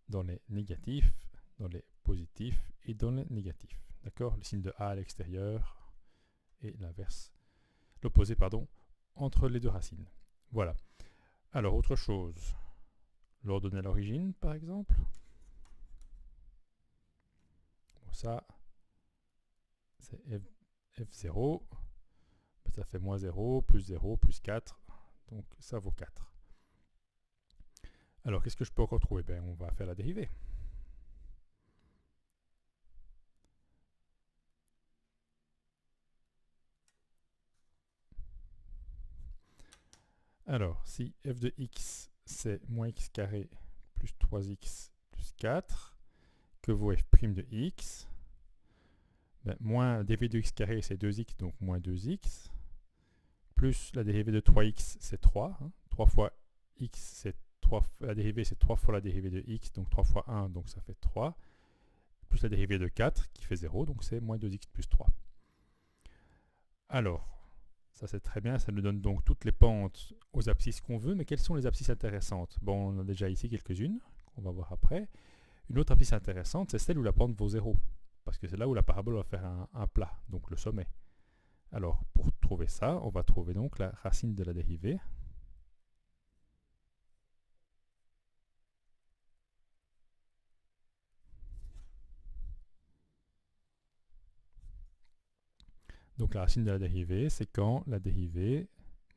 dans les négatifs, dans les positifs et dans les négatifs. D'accord? Le signe de A à l'extérieur et l'inverse, l'opposé, pardon, entre les deux racines. Voilà. Alors, autre chose. L'ordonnée à l'origine, par exemple. Bon, ça, c'est F0. Ça fait moins 0, plus 4. Donc, ça vaut 4. Alors, qu'est-ce que je peux encore trouver? On va faire la dérivée. Alors, si f de x, c'est moins x carré plus 3x plus 4, que vaut f' de x, moins dérivée de x carré, c'est 2x, donc moins 2x, plus la dérivée de 3x, c'est 3. 3 fois x, c'est 3, la dérivée, c'est 3 fois la dérivée de x, donc 3 fois 1, donc ça fait 3, plus la dérivée de 4, qui fait 0, donc c'est moins 2x plus 3. Alors, ça c'est très bien, ça nous donne donc toutes les pentes aux abscisses qu'on veut, mais quelles sont les abscisses intéressantes? Bon, on a déjà ici quelques-unes, qu'on va voir après. Une autre abscisse intéressante, c'est celle où la pente vaut 0, parce que c'est là où la parabole va faire un plat, donc le sommet. Alors, pour trouver ça, on va trouver donc la racine de la dérivée. Donc la racine de la dérivée, c'est quand la dérivée,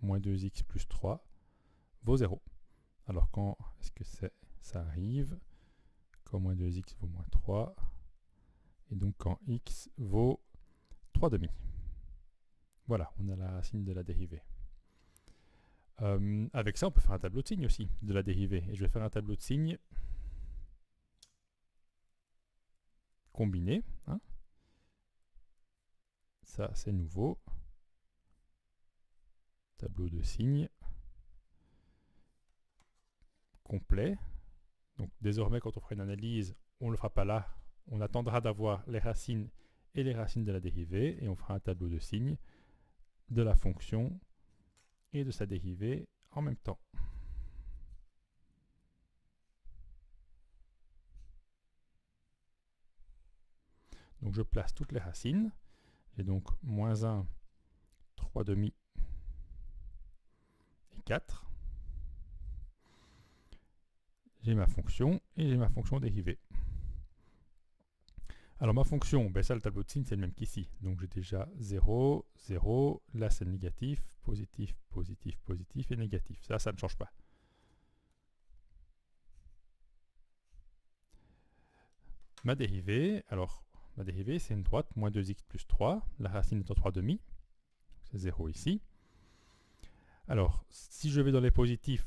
moins 2x plus 3, vaut 0. Alors quand est-ce que ça arrive? Quand moins 2x vaut moins 3, et donc quand x vaut 3 demi. Voilà, on a la racine de la dérivée. Avec ça, on peut faire un tableau de signes aussi, de la dérivée. Et je vais faire un tableau de signes combiné. Ça, c'est nouveau. Tableau de signes complet. Donc désormais, quand on fera une analyse, on ne le fera pas là. On attendra d'avoir les racines et les racines de la dérivée, et on fera un tableau de signes de la fonction et de sa dérivée en même temps. Donc je place toutes les racines. J'ai donc moins 1, 3 demi et 4. J'ai ma fonction et j'ai ma fonction dérivée. Alors ma fonction, ça le tableau de signes c'est le même qu'ici. Donc j'ai déjà 0, 0, là c'est négatif, positif, positif, positif et négatif. Ça ne change pas. Ma dérivée, alors ma dérivée c'est une droite, moins 2x plus 3, la racine est en 3 demi, c'est 0 ici. Alors si je vais dans les positifs,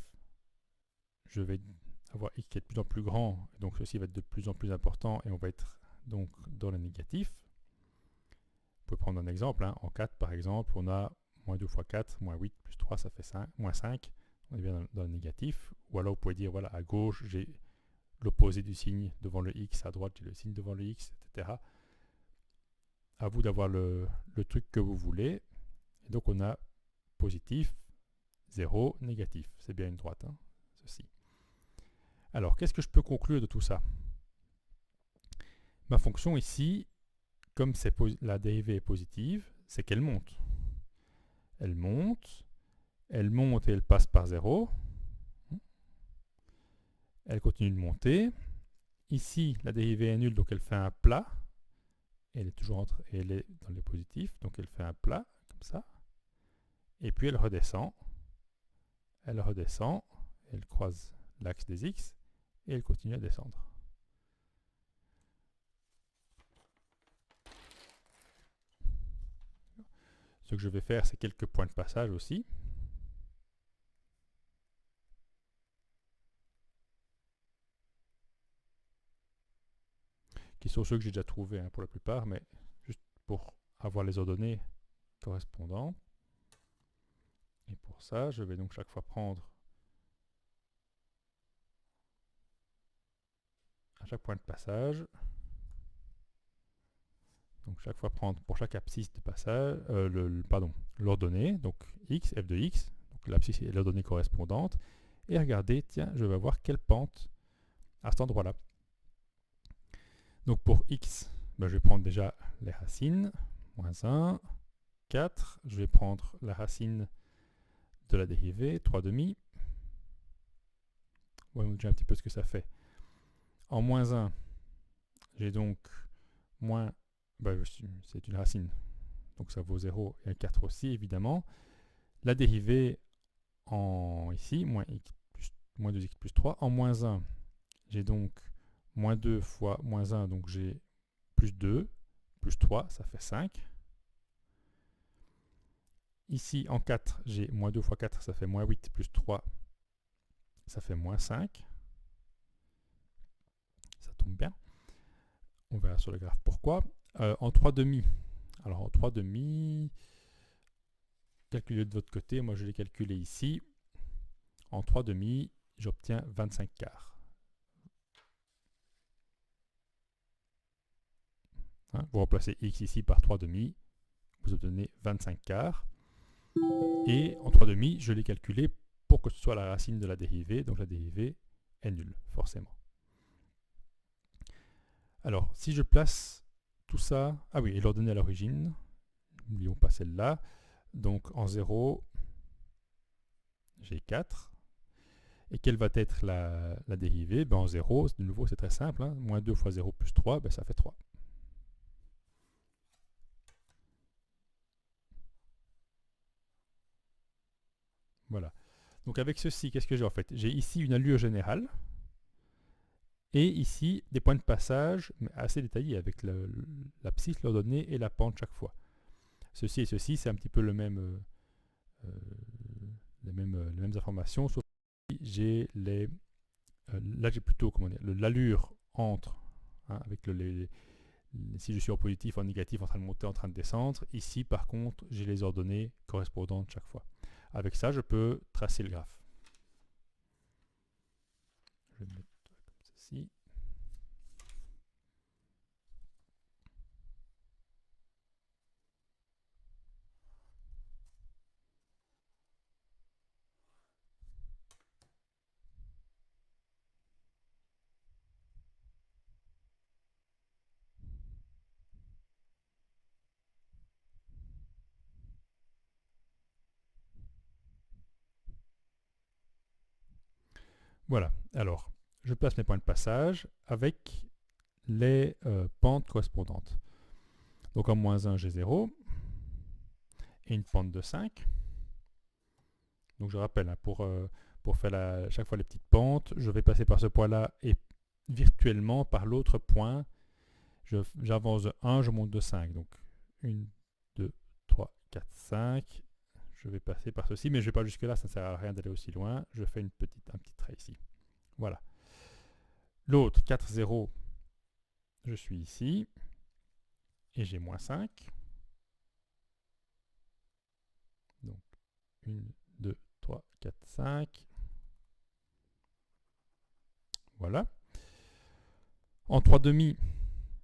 je vais avoir x qui est de plus en plus grand, donc ceci va être de plus en plus important et on va être donc dans le négatif. Vous pouvez prendre un exemple, en 4 par exemple, on a moins 2 fois 4, moins 8 plus 3, ça fait 5, moins 5, on est bien dans le négatif. Ou alors vous pouvez dire, voilà, à gauche, j'ai l'opposé du signe devant le x, à droite, j'ai le signe devant le x, etc. À vous d'avoir le truc que vous voulez. Et donc on a positif, 0, négatif. C'est bien une droite, ceci. Alors, qu'est-ce que je peux conclure de tout ça? Ma fonction ici, comme la dérivée est positive, c'est qu'elle monte. Elle monte, elle monte et elle passe par 0. Elle continue de monter. Ici, la dérivée est nulle, donc elle fait un plat. Elle est toujours elle est dans les positifs, donc elle fait un plat, comme ça. Et puis elle redescend. Elle croise l'axe des x, et elle continue à descendre. Ce que je vais faire, c'est quelques points de passage aussi. Qui sont ceux que j'ai déjà trouvés pour la plupart, mais juste pour avoir les ordonnées correspondantes. Et pour ça, je vais donc chaque fois prendre à chaque point de passage, donc chaque fois prendre pour chaque abscisse de passage, l'ordonnée, donc x, f de x, donc l'abscisse est l'ordonnée correspondante, et regarder, tiens, je vais voir quelle pente à cet endroit-là. Donc pour x, ben, je vais prendre déjà les racines, moins 1, 4, je vais prendre la racine de la dérivée, 3 demi. Voyons déjà un petit peu ce que ça fait. En moins 1, j'ai donc moins, ben, c'est une racine, donc ça vaut 0 et 4 aussi évidemment. La dérivée en ici, moins 2x plus 3. En moins 1, j'ai donc moins 2 fois moins 1, donc j'ai plus 2, plus 3, ça fait 5. Ici, en 4, j'ai moins 2 fois 4, ça fait moins 8, plus 3, ça fait moins 5. Ça tombe bien. On verra sur le graphe pourquoi. En 3 demi, alors en 3 demi, calculez de votre côté, moi je l'ai calculé ici. En 3 demi, j'obtiens 25 quarts. Hein, vous remplacez x ici par 3 demi, vous obtenez 25 quarts. Et en 3 demi, je l'ai calculé pour que ce soit la racine de la dérivée, donc la dérivée est nulle, forcément. Alors, si je place tout ça... Ah oui, et l'ordonnée à l'origine, n'oublions pas celle-là. Donc en 0, j'ai 4. Et quelle va être la dérivée? En 0, de nouveau, c'est très simple. Hein. Moins 2 fois 0 plus 3, ça fait 3. Voilà. Donc avec ceci, qu'est-ce que j'ai en fait? J'ai ici une allure générale. Et ici, des points de passage, mais assez détaillés, avec l'abscisse, l'ordonnée et la pente chaque fois. Ceci et ceci, c'est un petit peu les mêmes informations, sauf que j'ai là j'ai plutôt l'allure entre, hein, avec si je suis en positif, en négatif, en train de monter, en train de descendre. Ici, par contre, j'ai les ordonnées correspondantes chaque fois. Avec ça, je peux tracer le graphe. Je vais le mettre comme ceci. Voilà, alors je place mes points de passage avec les pentes correspondantes. Donc en moins 1, j'ai 0 et une pente de 5. Donc je rappelle, hein, pour faire chaque fois les petites pentes, je vais passer par ce point-là et virtuellement par l'autre point, j'avance de 1, je monte de 5. Donc 1, 2, 3, 4, 5. Je vais passer par ceci, mais je ne vais pas jusque là, ça ne sert à rien d'aller aussi loin. Je fais un petit trait ici. Voilà. L'autre, 4, 0, je suis ici. Et j'ai moins 5. Donc 1, 2, 3, 4, 5. Voilà. En 3 demi,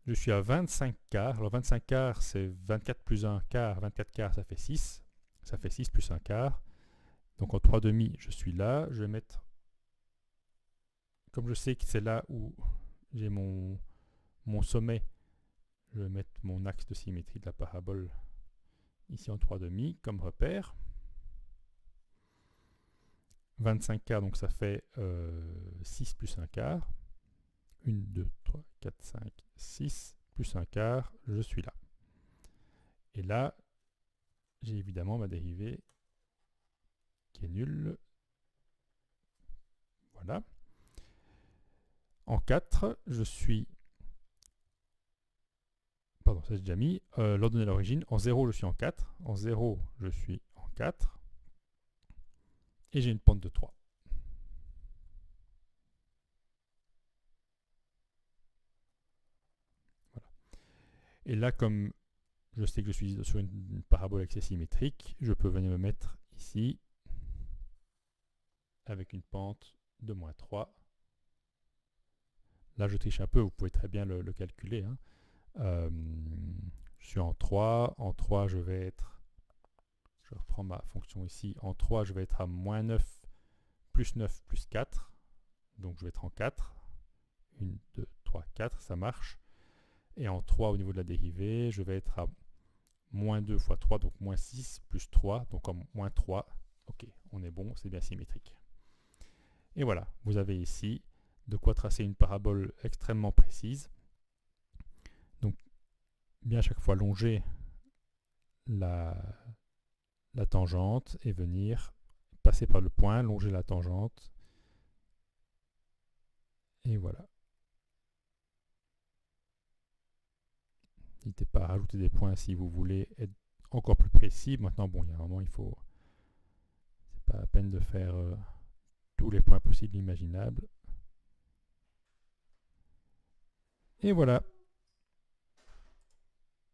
je suis à 25 quarts. Alors 25 quarts, c'est 24 plus 1 quart. 24 quarts, ça fait 6. Ça fait 6 plus 1 quart. Donc en 3 demi, je suis là. Je vais mettre... Comme je sais que c'est là où j'ai mon sommet, je vais mettre mon axe de symétrie de la parabole ici en 3 demi comme repère. 25 quarts, donc ça fait 6 plus 1 quart. 1, 2, 3, 4, 5, 6, plus 1 quart, je suis là. Et là, j'ai évidemment ma dérivée qui est nulle. Voilà. En 4, je suis... Pardon, ça j'ai déjà mis. L'ordonnée à l'origine. En 0, je suis en 4. En 0, je suis en 4. Et j'ai une pente de 3. Voilà. Et là, comme je sais que je suis sur une parabole axée symétrique, je peux venir me mettre ici avec une pente de moins 3. Là, je triche un peu, vous pouvez très bien le calculer. Hein. Je suis en 3. En 3, je vais être... Je reprends ma fonction ici. En 3, je vais être à moins 9 plus 9 plus 4. Donc je vais être en 4. 1, 2, 3, 4, ça marche. Et en 3 au niveau de la dérivée, je vais être à moins 2 fois 3, donc moins 6 plus 3, donc en moins 3. Ok, on est bon, c'est bien symétrique. Et voilà, vous avez ici de quoi tracer une parabole extrêmement précise. Donc, bien à chaque fois longer la tangente et venir passer par le point, longer la tangente. Et voilà. N'hésitez pas à rajouter des points si vous voulez être encore plus précis. Maintenant, bon, il y a un moment, c'est pas la peine de faire tous les points possibles et imaginables. Et voilà.